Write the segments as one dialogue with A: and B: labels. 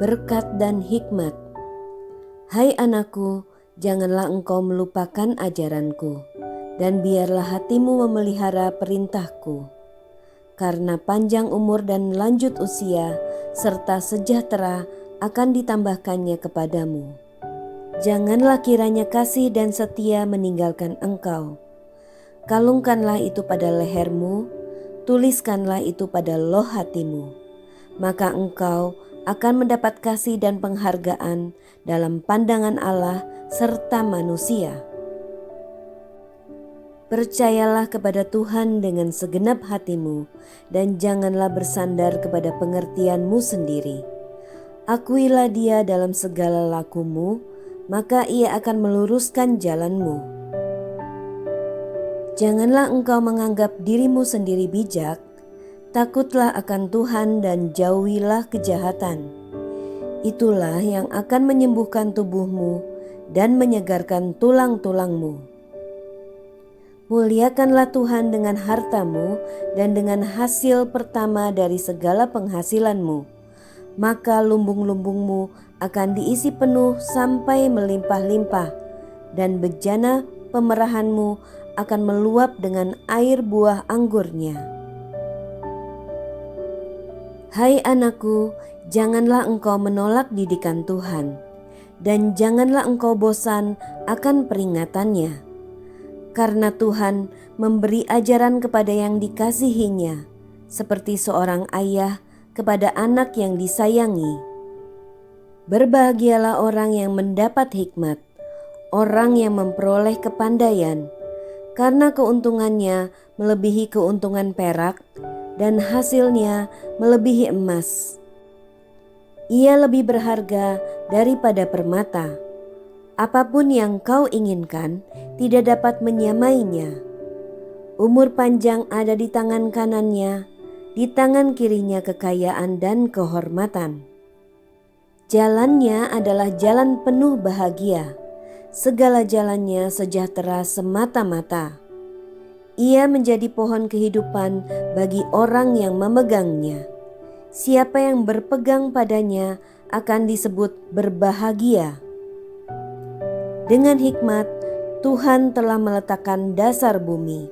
A: berkat dan hikmat. Hai anakku, janganlah engkau melupakan ajaranku, dan biarlah hatimu memelihara perintahku. Karena panjang umur dan lanjut usia, serta sejahtera akan ditambahkannya kepadamu. Janganlah kiranya kasih dan setia meninggalkan engkau. Kalungkanlah itu pada lehermu, tuliskanlah itu pada loh hatimu. Maka engkau akan mendapat kasih dan penghargaan dalam pandangan Allah serta manusia. Percayalah kepada Tuhan dengan segenap hatimu, dan janganlah bersandar kepada pengertianmu sendiri. Akuilah Dia dalam segala lakumu, maka Ia akan meluruskan jalanmu. Janganlah engkau menganggap dirimu sendiri bijak, takutlah akan Tuhan dan jauhilah kejahatan. Itulah yang akan menyembuhkan tubuhmu dan menyegarkan tulang-tulangmu. Muliakanlah Tuhan dengan hartamu dan dengan hasil pertama dari segala penghasilanmu, maka lumbung-lumbungmu akan diisi penuh sampai melimpah-limpah, dan bejana pemerahanmu akan meluap dengan air buah anggurnya. Hai anakku, janganlah engkau menolak didikan Tuhan, dan janganlah engkau bosan akan peringatannya. Karena Tuhan memberi ajaran kepada yang dikasihinya, seperti seorang ayah kepada anak yang disayangi. Berbahagialah orang yang mendapat hikmat, orang yang memperoleh kepandaian, karena keuntungannya melebihi keuntungan perak dan hasilnya melebihi emas. Ia lebih berharga daripada permata. Apapun yang kau inginkan tidak dapat menyamainya. Umur panjang ada di tangan kanannya, di tangan kirinya kekayaan dan kehormatan. Jalannya adalah jalan penuh bahagia, segala jalannya sejahtera semata-mata. Ia menjadi pohon kehidupan bagi orang yang memegangnya. Siapa yang berpegang padanya akan disebut berbahagia. Dengan hikmat, Tuhan telah meletakkan dasar bumi.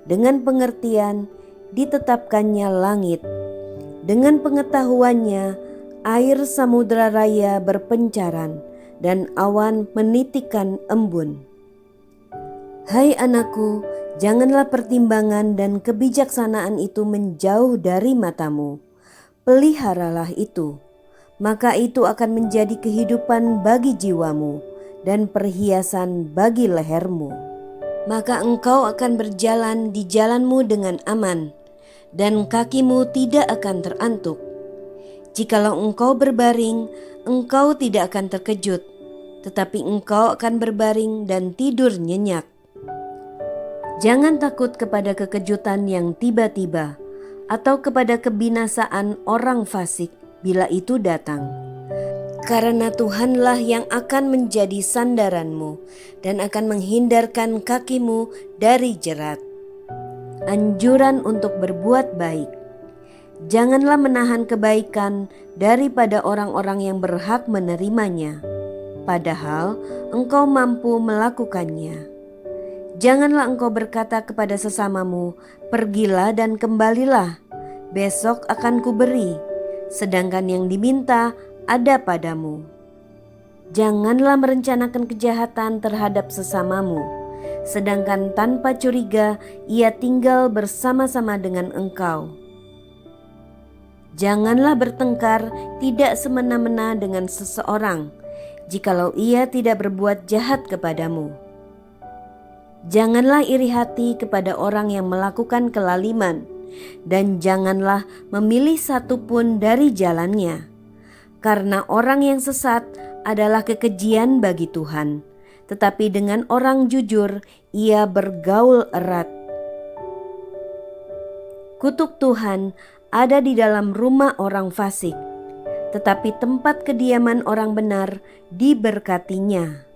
A: Dengan pengertian, ditetapkannya langit. Dengan pengetahuannya, air samudra raya berpencaran, dan awan menitikkan embun. Hai anakku, janganlah pertimbangan dan kebijaksanaan itu menjauh dari matamu. Peliharalah itu, maka itu akan menjadi kehidupan bagi jiwamu dan perhiasan bagi lehermu. Maka engkau akan berjalan di jalanmu dengan aman, dan kakimu tidak akan terantuk. Jikalau engkau berbaring, engkau tidak akan terkejut, tetapi engkau akan berbaring dan tidur nyenyak. Jangan takut kepada kekejutan yang tiba-tiba, atau kepada kebinasaan orang fasik bila itu datang. Karena Tuhanlah yang akan menjadi sandaranmu dan akan menghindarkan kakimu dari jerat. Anjuran untuk berbuat baik. Janganlah menahan kebaikan daripada orang-orang yang berhak menerimanya, padahal engkau mampu melakukannya. Janganlah engkau berkata kepada sesamamu, pergilah dan kembalilah, besok akan kuberi, sedangkan yang diminta ada padamu. Janganlah merencanakan kejahatan terhadap sesamamu, sedangkan tanpa curiga ia tinggal bersama-sama dengan engkau. Janganlah bertengkar tidak semena-mena dengan seseorang, jikalau ia tidak berbuat jahat kepadamu. Janganlah iri hati kepada orang yang melakukan kelaliman, dan janganlah memilih satu pun dari jalannya. Karena orang yang sesat adalah kekejian bagi Tuhan, tetapi dengan orang jujur ia bergaul erat. Kutuk Tuhan ada di dalam rumah orang fasik, tetapi tempat kediaman orang benar diberkatinya.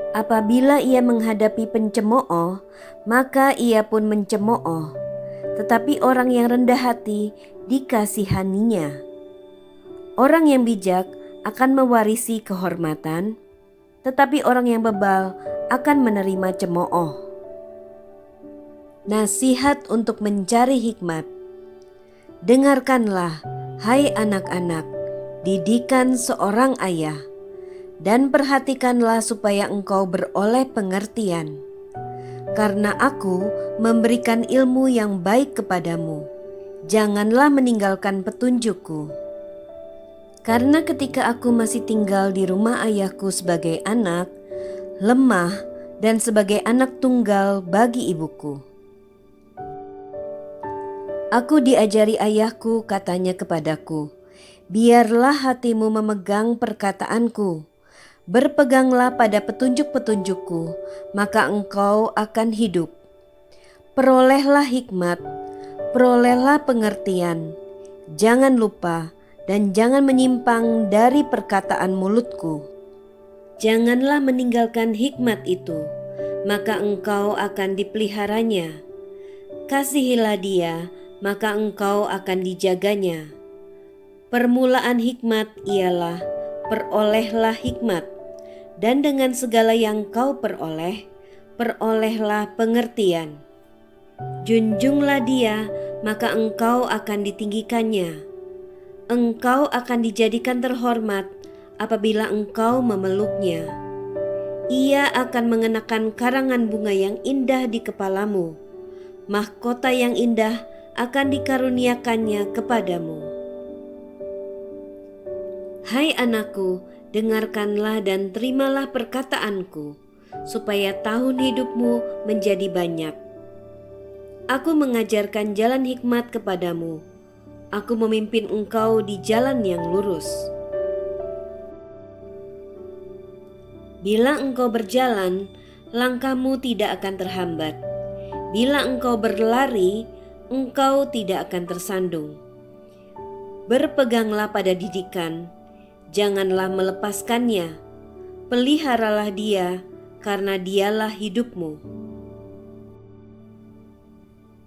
A: Apabila ia menghadapi pencemooh, maka ia pun mencemooh, tetapi orang yang rendah hati dikasihaninya. Orang yang bijak akan mewarisi kehormatan, tetapi orang yang bebal akan menerima cemooh. Nasihat untuk mencari hikmat. Dengarkanlah, hai anak-anak, didikan seorang ayah, dan perhatikanlah supaya engkau beroleh pengertian. Karena aku memberikan ilmu yang baik kepadamu, janganlah meninggalkan petunjukku. Karena ketika aku masih tinggal di rumah ayahku sebagai anak, lemah dan sebagai anak tunggal bagi ibuku, aku diajari ayahku, katanya kepadaku, biarlah hatimu memegang perkataanku, berpeganglah pada petunjuk-petunjukku, maka engkau akan hidup. Perolehlah hikmat, perolehlah pengertian, jangan lupa dan jangan menyimpang dari perkataan mulutku. Janganlah meninggalkan hikmat itu, maka engkau akan dipeliharanya. Kasihilah dia, maka engkau akan dijaganya. Permulaan hikmat ialah perolehlah hikmat, dan dengan segala yang kau peroleh, perolehlah pengertian. Junjunglah dia, maka engkau akan ditinggikannya. Engkau akan dijadikan terhormat apabila engkau memeluknya. Ia akan mengenakan karangan bunga yang indah di kepalamu. Mahkota yang indah akan dikaruniakannya kepadamu. Hai anakku, dengarkanlah dan terimalah perkataanku, supaya tahun hidupmu menjadi banyak. Aku mengajarkan jalan hikmat kepadamu. Aku memimpin engkau di jalan yang lurus. Bila engkau berjalan, langkahmu tidak akan terhambat. Bila engkau berlari, engkau tidak akan tersandung. Berpeganglah pada didikan, janganlah melepaskannya. Peliharalah dia, karena dialah hidupmu.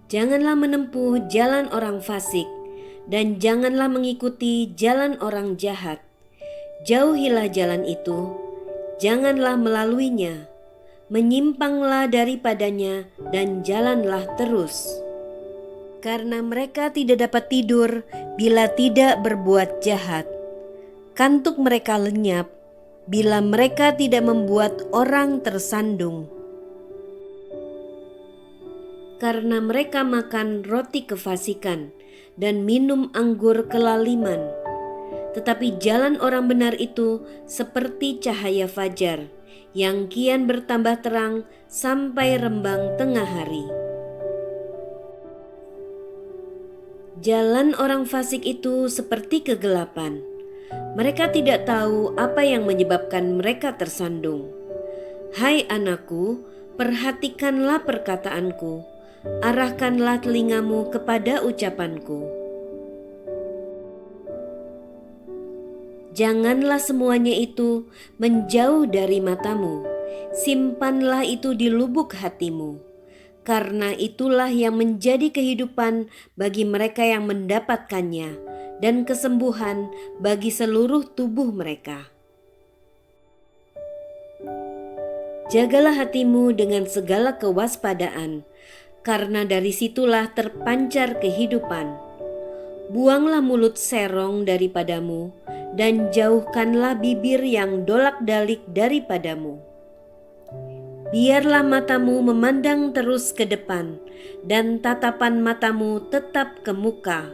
A: Janganlah menempuh jalan orang fasik, dan janganlah mengikuti jalan orang jahat. Jauhilah jalan itu, janganlah melaluinya. Menyimpanglah daripadanya dan jalanlah terus. Karena mereka tidak dapat tidur bila tidak berbuat jahat. Kantuk mereka lenyap bila mereka tidak membuat orang tersandung. Karena mereka makan roti kefasikan dan minum anggur kelaliman. Tetapi jalan orang benar itu seperti cahaya fajar yang kian bertambah terang sampai rembang tengah hari. Jalan orang fasik itu seperti kegelapan. Mereka tidak tahu apa yang menyebabkan mereka tersandung. Hai anakku, perhatikanlah perkataanku. Arahkanlah telingamu kepada ucapanku. Janganlah semuanya itu menjauh dari matamu. Simpanlah itu di lubuk hatimu. Karena itulah yang menjadi kehidupan bagi mereka yang mendapatkannya, dan kesembuhan bagi seluruh tubuh mereka. Jagalah hatimu dengan segala kewaspadaan, karena dari situlah terpancar kehidupan. Buanglah mulut serong daripadamu, dan jauhkanlah bibir yang dolak-dalik daripadamu. Biarlah matamu memandang terus ke depan, dan tatapan matamu tetap ke muka.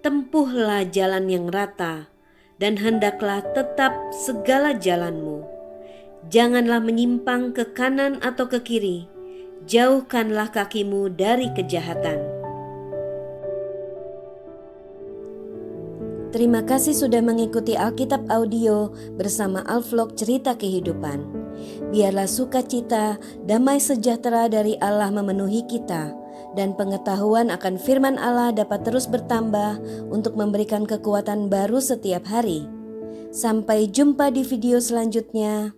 A: Tempuhlah jalan yang rata, dan hendaklah tetap segala jalanmu. Janganlah menyimpang ke kanan atau ke kiri. Jauhkanlah kakimu dari kejahatan. Terima kasih sudah mengikuti Alkitab Audio bersama Alvlog Cerita Kehidupan. Biarlah sukacita, damai sejahtera dari Allah memenuhi kita, dan pengetahuan akan firman Allah dapat terus bertambah untuk memberikan kekuatan baru setiap hari. Sampai jumpa di video selanjutnya.